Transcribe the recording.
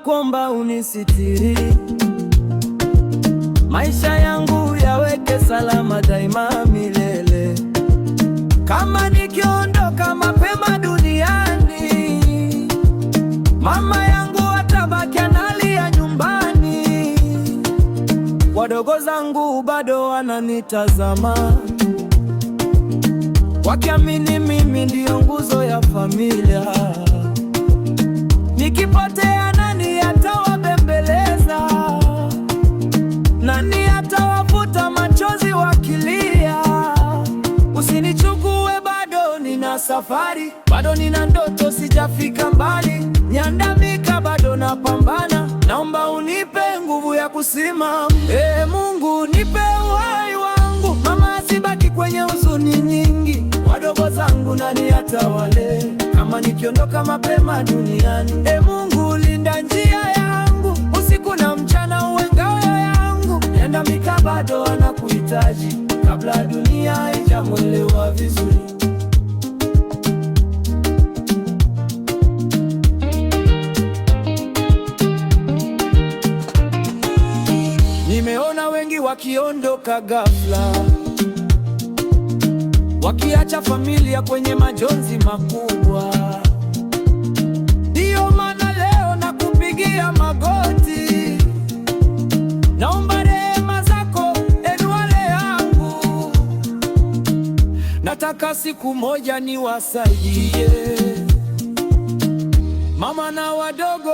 nakuomba unisitiri, maisha yangu yaweke salama daima milele. Kama nikiondoka mapema duniani, mama yangu atabaki analia nyumbani. Wadogo zangu bado wananitazama, wakiamini mimi ndio nguzo ya familia. Nikipotea nani atawabembeleza? Nani atawafuta machozi wakilia? Usinichukue, bado nina safari, bado nina ndoto, sijafika mbali. Nyandamika, bado napambana, naomba unipe nguvu ya kusimama. Mungu nipe uhai wangu, mama asibaki kwenye huzuni nyingi. Wadogo zangu nani atawale kama nikiondoka mapema duniani? Mungu linda njia yangu, usiku na mchana uwe ngao yangu. Nyandamika bado anakuhitaji, kabla dunia haijamwelewa vizuri. Nimeona wengi wakiondoka ghafla, wakiacha familia kwenye majonzi makubwa. Ndiyo maana leo nakupigia magoti, naomba rehema zako Enwale yangu. Nataka siku moja niwasaidie mama na wadogo